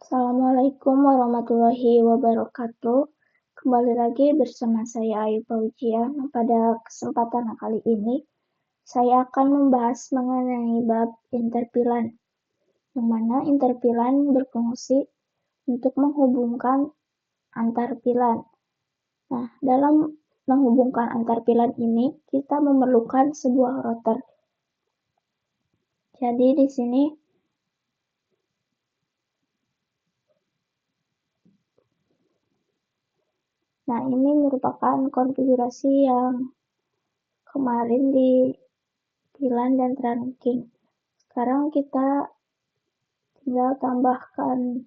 Assalamualaikum warahmatullahi wabarakatuh. Kembali lagi bersama saya Ayu Fauzia. Pada kesempatan kali ini, saya akan membahas mengenai bab interpilan, yang mana interpilan berfungsi untuk menghubungkan antar pilan. Nah, dalam menghubungkan antar pilan ini, kita memerlukan sebuah router. Jadi di sini Nah, ini merupakan konfigurasi yang kemarin di pilan dan trunking. Sekarang kita tinggal tambahkan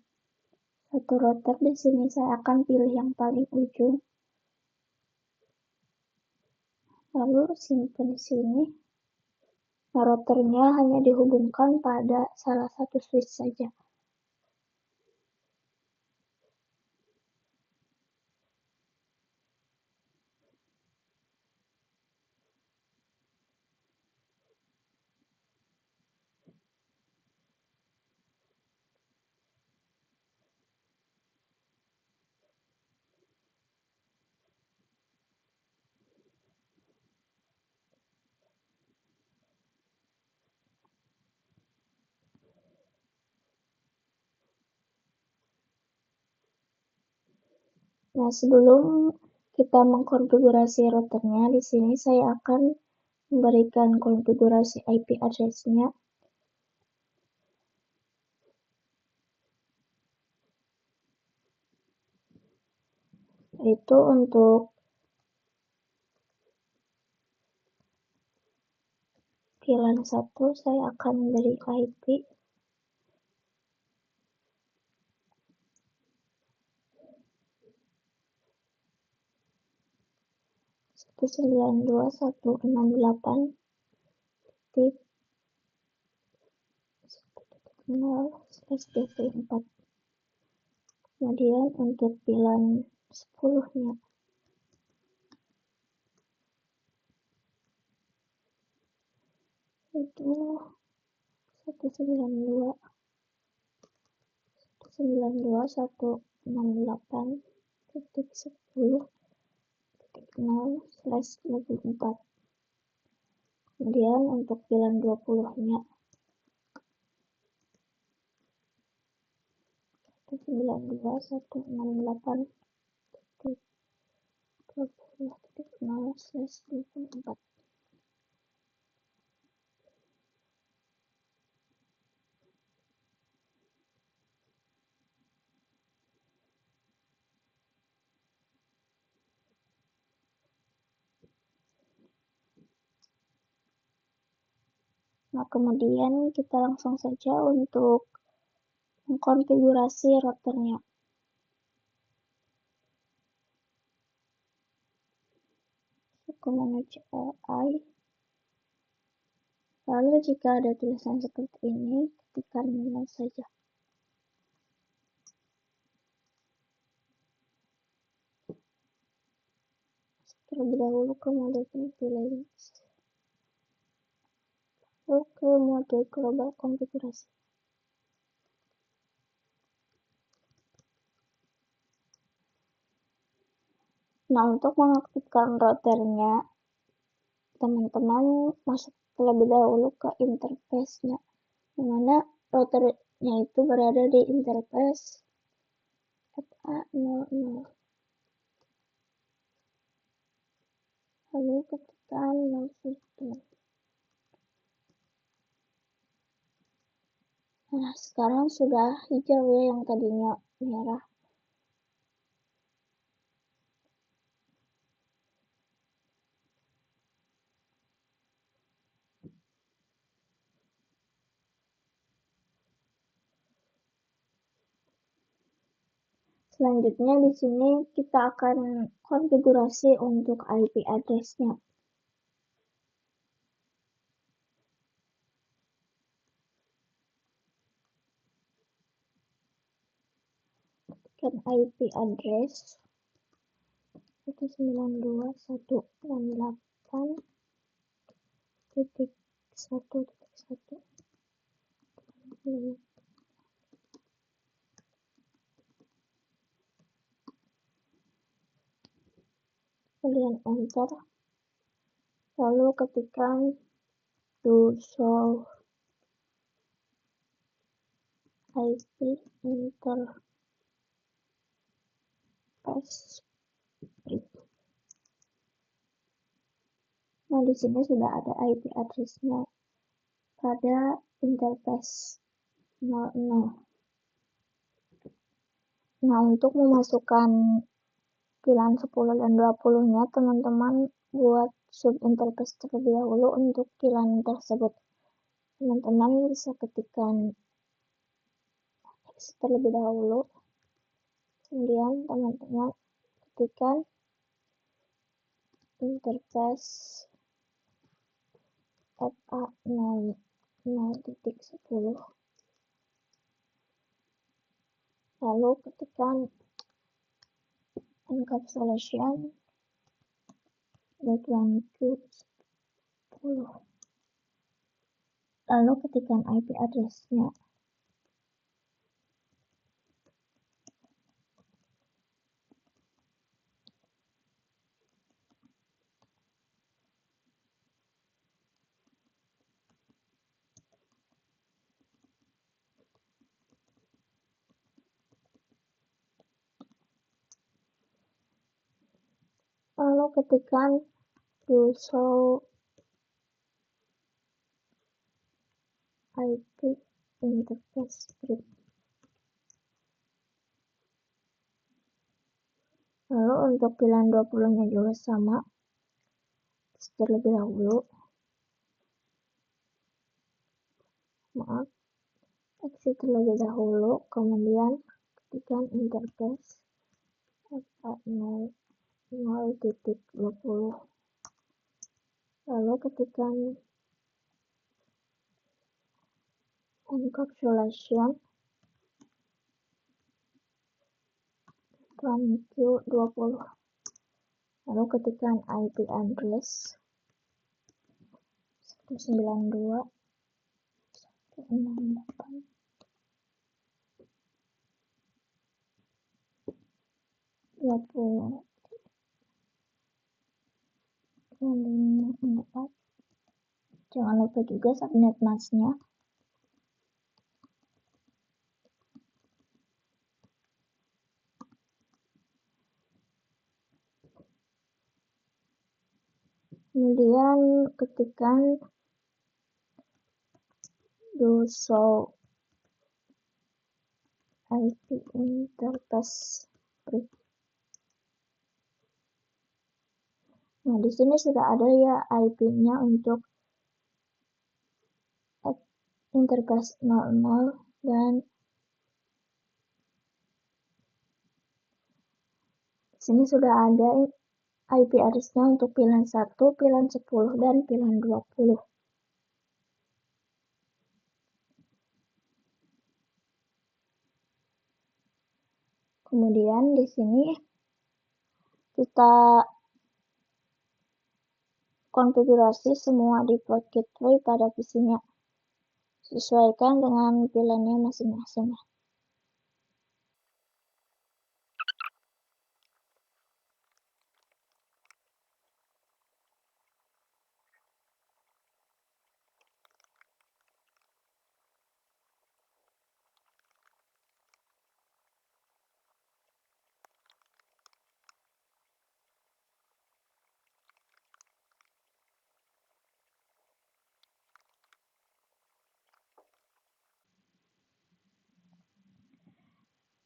satu router. Di sini saya akan pilih yang paling ujung. Lalu simpan di sini. Nah, routernya hanya dihubungkan pada salah satu switch saja. Nah, sebelum kita mengkonfigurasi routernya, di sini saya akan memberikan konfigurasi IP address-nya. Itu untuk pilan 1 saya akan beri IP 192.168.0/24. Kemudian untuk pilan 10-nya itu 192.168.10.0/24. Kemudian untuk pilan 20-nya 192.168.20.0/24. Nah, kemudian kita langsung saja untuk mengkonfigurasi routernya. Ke menu CLI. Lalu jika ada tulisan seperti ini, ketikkan no saja. Terlebih dahulu ke mode privilege. Lalu ke mode global konfigurasi. Nah, untuk mengaktifkan routernya, teman-teman masuk terlebih dahulu ke interface-nya, di mana routernya itu berada di interface FA00. Lalu ketikkan no system. Nah, sekarang sudah hijau ya, yang tadinya merah. Selanjutnya di sini kita akan konfigurasi untuk IP address-nya. IP address 192.168.1.1. kemudian enter, lalu ketikkan to show IP interface. Nah, di sini sudah ada IP address-nya pada interface 00. Nah, untuk memasukkan VLAN 10 dan 20-nya, teman-teman buat sub interface terlebih dahulu untuk VLAN tersebut. Teman-teman bisa ketikkan X terlebih dahulu, kemudian teman-teman ketikkan interface FA00.10, lalu ketikkan encapsulation .1q10, lalu ketikkan IP address-nya. Lalu ketikkan to show IP interface script. Lalu untuk VLAN 20-nya juga sama, terlebih dahulu. Exit terlebih dahulu, kemudian ketikkan interface FA00.20, lalu ketikkan encapsulation .1q20, lalu ketikkan IP address 192.168.20. Jangan lupa juga subnet mask-nya. Kemudian ketikkan do show IP interface script. Nah, di sini sudah ada ya IP-nya untuk interface 00 dan di sini sudah ada IP address-nya untuk VLAN 1, VLAN 10, dan VLAN 20. Kemudian di sini kita konfigurasi semua default gateway pada PC-nya. Sesuaikan dengan VLAN-nya masing-masing.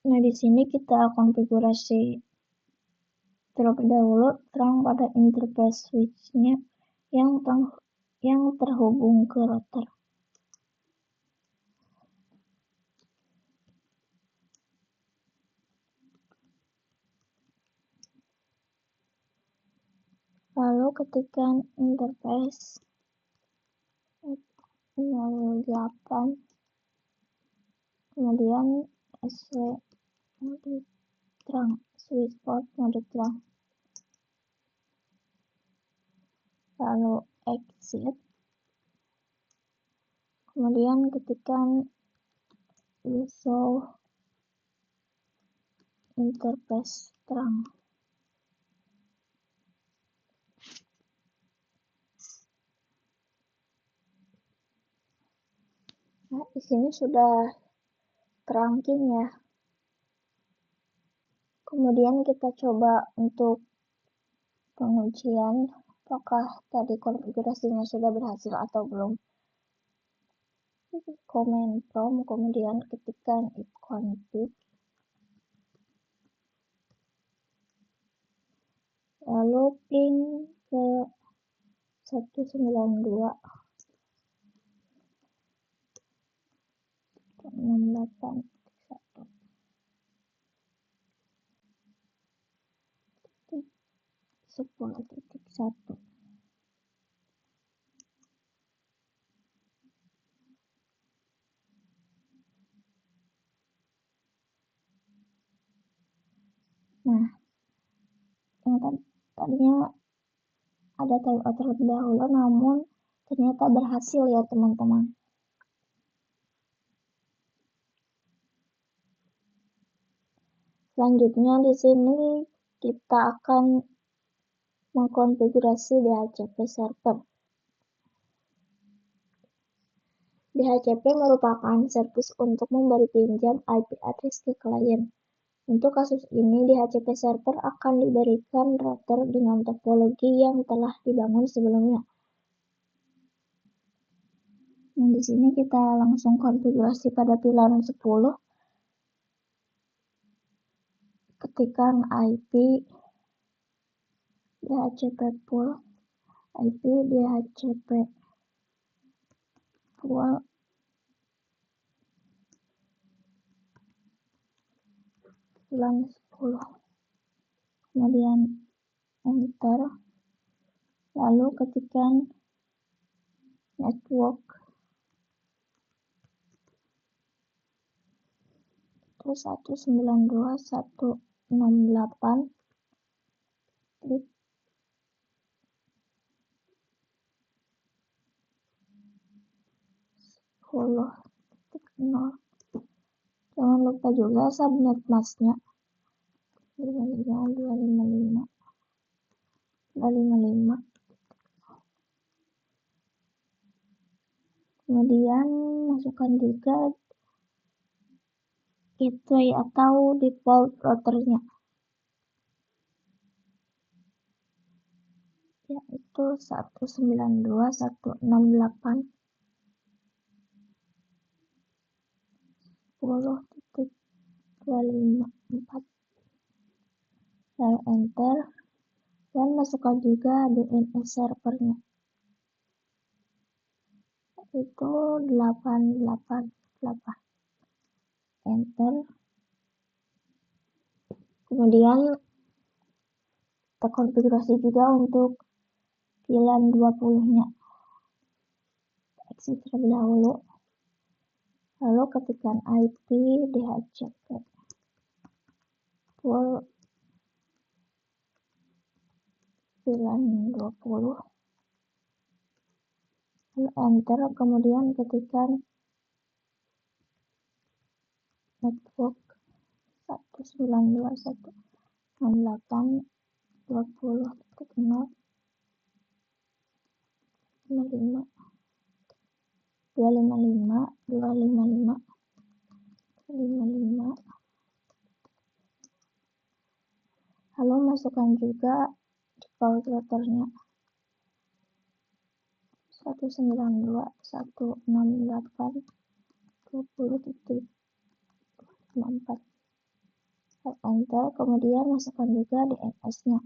Nah, di sini kita konfigurasi terlebih dahulu terang pada interface switch-nya yang terhubung ke router. Lalu ketikkan interface 08, kemudian SW mode terang, switch port mode terang, lalu exit, kemudian ketikkan show interface terang. Nah, di sini sudah terangking ya. Kemudian kita coba untuk pengujian apakah tadi konfigurasinya sudah berhasil atau belum. Command prompt, kemudian ketikkan ifconfig, lalu ping ke 192.168.10.1. Nah, yang tadinya ada timeout terlebih dahulu, namun ternyata berhasil ya teman-teman. Selanjutnya di sini kita akan mengkonfigurasi DHCP server. DHCP merupakan servis untuk memberi pinjam IP address ke klien. Untuk kasus ini, DHCP server akan diberikan router dengan topologi yang telah dibangun sebelumnya. Nah, di sini kita langsung konfigurasi pada pilihan 10. Ketikkan IP DHCP pool, IP DHCP pool, pilihan 10. Kemudian enter, lalu ketikkan network 192.168 klik 10.0. Jangan lupa juga subnet masknya 255. Kemudian masukkan juga gateway atau default routernya, yaitu 192.168.10.254. Lalu enter dan masukkan juga DNS servernya, itu 888. Enter. Kemudian kita konfigurasi juga untuk pilihan 20-nya. Exit terlebih dahulu. Lalu ketikkan IP DHCP pool pilihan 20. Lalu enter, kemudian ketikkan network 192.168.255. Lalu masukkan juga default routernya 192.168.20.24. Enter, kemudian masukkan juga DNS-nya.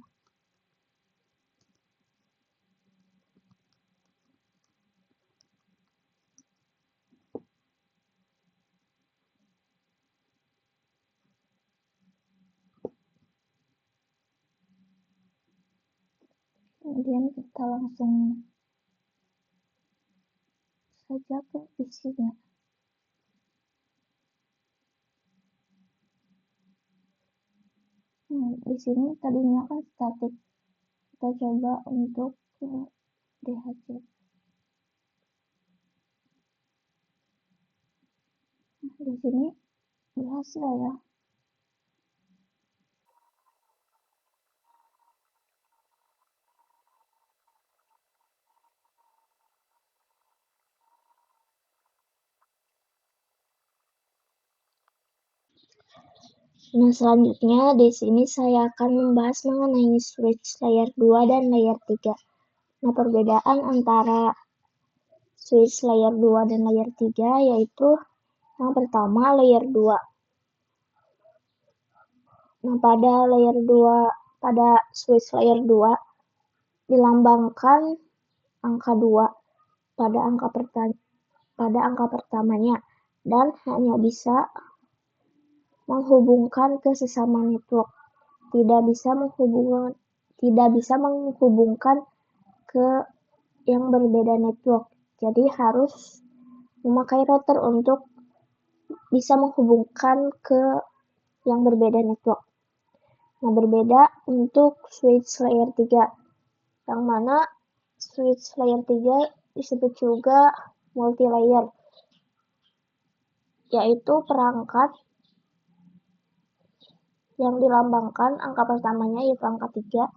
Kemudian kita langsung saja ke isinya. Di sini tadinya kan static. Kita coba untuk DHCP. Di sini berhasil ya. Nah, selanjutnya di sini saya akan membahas mengenai switch layer 2 dan layer 3. Nah, perbedaan antara switch layer 2 dan layer 3 yaitu yang pertama layer 2. Nah, pada switch layer 2 dilambangkan angka 2 pada angka pertamanya dan hanya bisa menghubungkan ke sesama network, tidak bisa menghubungkan ke yang berbeda network. Jadi harus memakai router untuk bisa menghubungkan ke yang berbeda network. Nah, berbeda untuk switch layer 3, yang mana switch layer 3 disebut juga multi-layer, yaitu perangkat yang dilambangkan angka pertamanya yaitu angka 3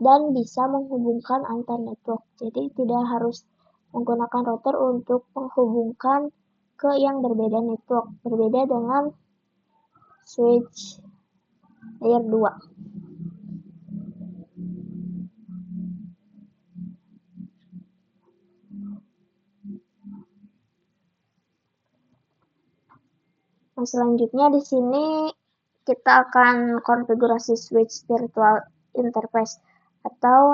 dan bisa menghubungkan antar network. Jadi tidak harus menggunakan router untuk menghubungkan ke yang berbeda network, berbeda dengan switch layer 2. Nah, selanjutnya di sini kita akan konfigurasi switch virtual interface atau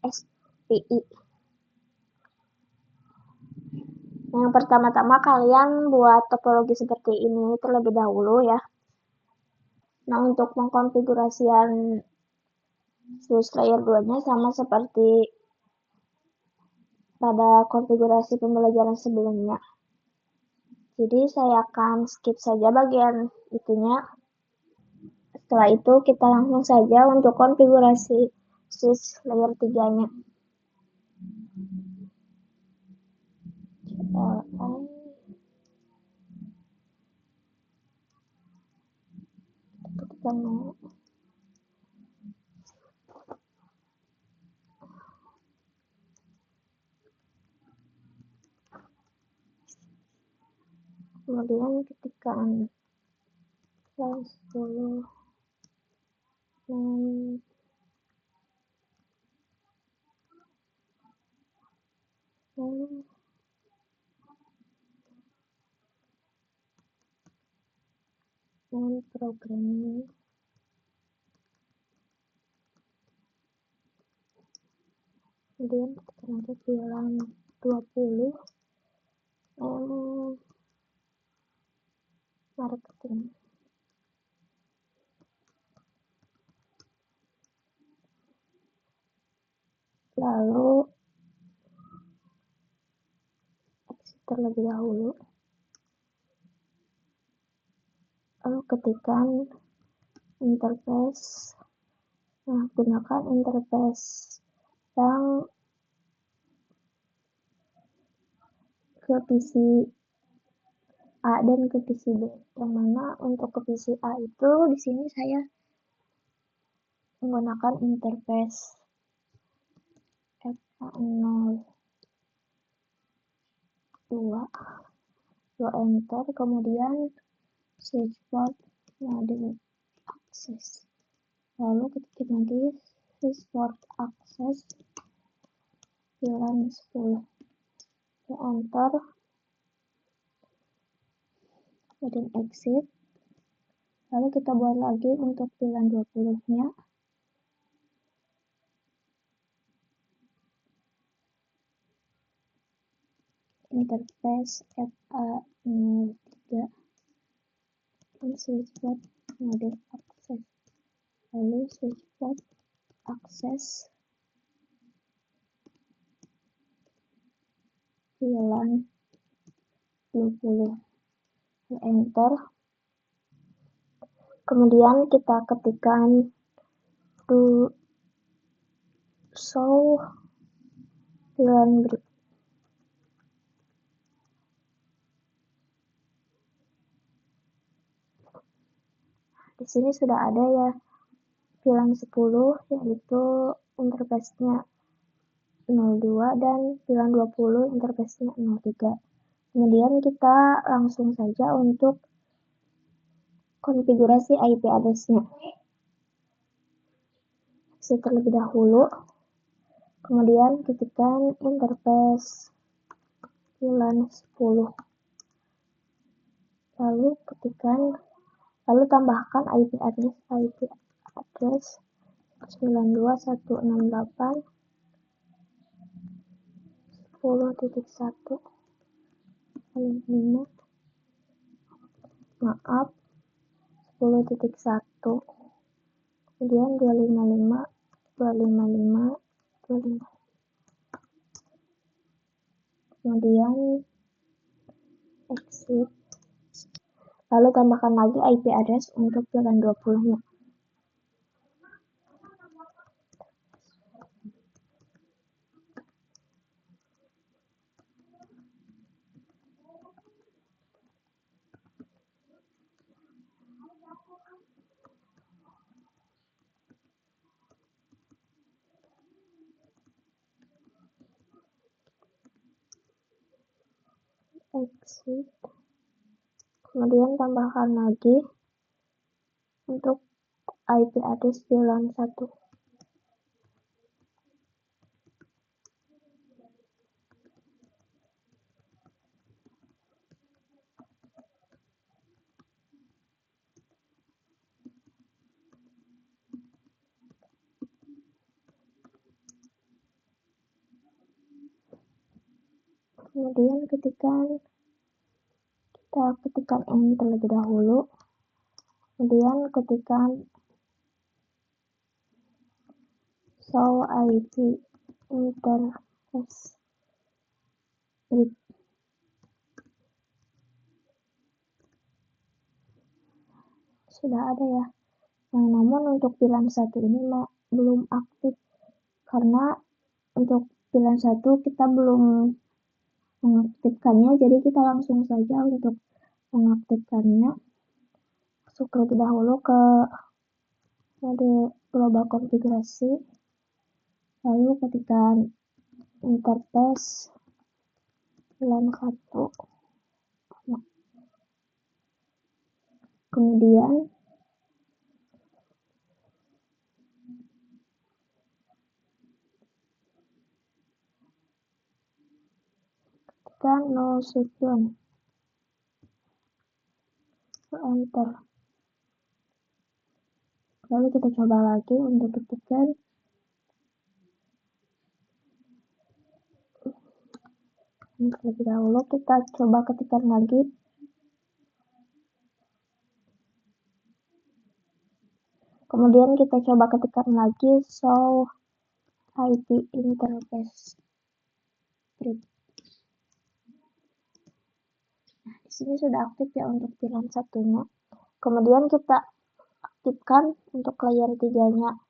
SPI. Nah, yang pertama-tama kalian buat topologi seperti ini terlebih dahulu ya. Nah, untuk pengkonfigurasian switch layer 2-nya sama seperti pada konfigurasi pembelajaran sebelumnya. Jadi saya akan skip saja bagian itunya. Setelah itu kita langsung saja untuk konfigurasi switch layer 3-nya. Kemudian ketikkan +10 dan programming. Kemudian ketikkan aja bilang 20 marketing. Lalu exit terlebih dahulu. Lalu ketikkan interface. Nah, gunakan interface yang ke PC A dan ke PC B. Yang mana untuk ke PC A itu di sini saya menggunakan interface FA02. Lalu enter, kemudian switch port model access. Lalu ketik lagi switch port access VLAN 10. Enter, kemudian exit. Lalu kita buat lagi untuk VLAN 20-nya. Interface FA03 dan switch port model access. Lalu switch port access VLAN 20. Enter. Kemudian kita ketikkan to show VLAN berikut. Di sini sudah ada ya VLAN 10 yaitu interface-nya 02 dan VLAN 20 interface-nya 03. Kemudian kita langsung saja untuk konfigurasi IP address-nya. Terlebih dahulu, kemudian ketikkan interface VLAN 10. Lalu tambahkan IP address 10.1 kemudian 255, kemudian exit, lalu tambahkan lagi IP address untuk VLAN 20-nya. Exit, kemudian tambahkan lagi untuk IP address VLAN 1. Kemudian kita ketikkan enter terlebih dahulu, kemudian ketikkan show IP interface strip. Sudah ada ya. Namun untuk VLAN 1 ini belum aktif, karena untuk VLAN 1 kita belum mengaktifkannya, jadi kita langsung saja untuk mengaktifkannya. Masuk terlebih dahulu ke mode global konfigurasi, lalu ketikkan interface VLAN 1, kemudian ketikkan no session, enter. Lalu kita coba lagi untuk ketikkan terlebih dahulu, kita coba ketikkan lagi kemudian kita coba ketikkan lagi show IP interface strip. Nah, di sini sudah aktif ya untuk VLAN 1-nya. Kemudian kita aktifkan untuk layer 3-nya.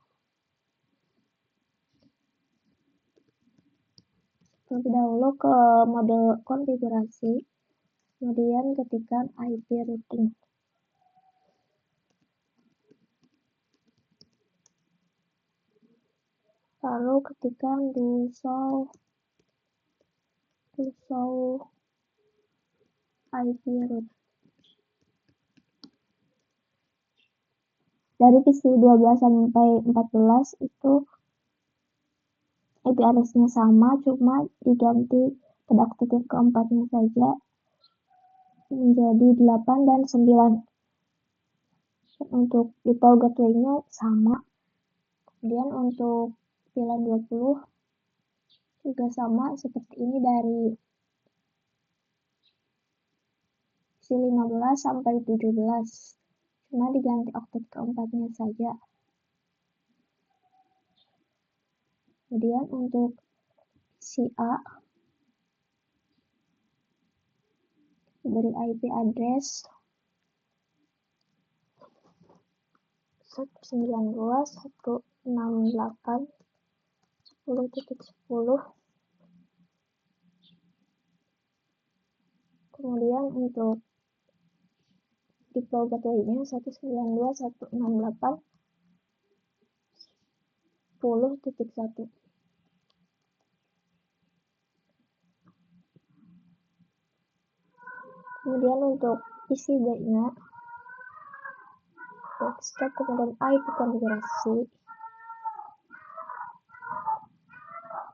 Terlebih dahulu ke mode konfigurasi, kemudian ketikkan IP routing. Lalu ketikkan do show IP route. Dari PC 12 sampai 14 itu IP address-nya sama, cuma diganti pada oktet yang keempatnya saja menjadi 8 dan 9. Untuk default gateway-nya sama. Kemudian untuk VLAN 20 juga sama seperti ini, dari PC 15 sampai 17. Cuma diganti oktet keempatnya saja. Kemudian untuk PC A dari IP address 192.168.10.10. Kemudian untuk default gateway-nya 192.168.10.1. Kemudian untuk PC B-nya desktop, kemudian IP konfigurasi.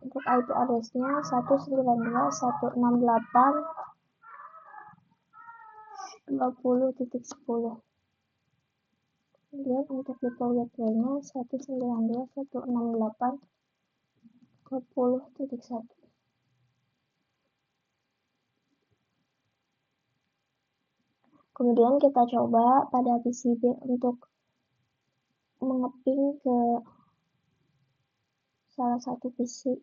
Untuk IP address-nya 192.168.20.10. Kemudian untuk default gateway-nya 192.168.20.1. Kemudian kita coba pada PCB untuk mengeping ke salah satu PC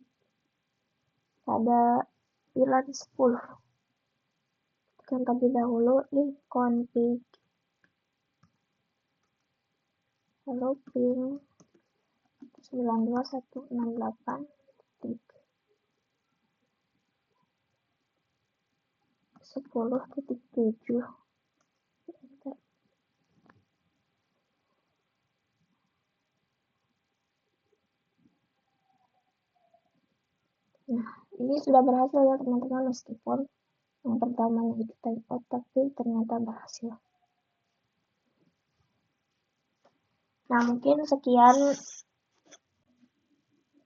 pada VLAN 10. Tekan terlebih dahulu config, lalu ping 92.168.10.7. Nah, ini sudah berhasil ya teman-teman, meskipun yang pertamanya itu timeout, tapi ternyata berhasil. Nah, mungkin sekian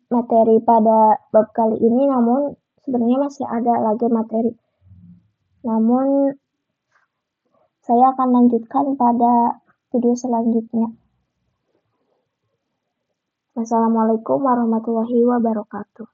materi pada bab kali ini, namun sebenarnya masih ada lagi materi. Namun saya akan lanjutkan pada video selanjutnya. Wassalamualaikum warahmatullahi wabarakatuh.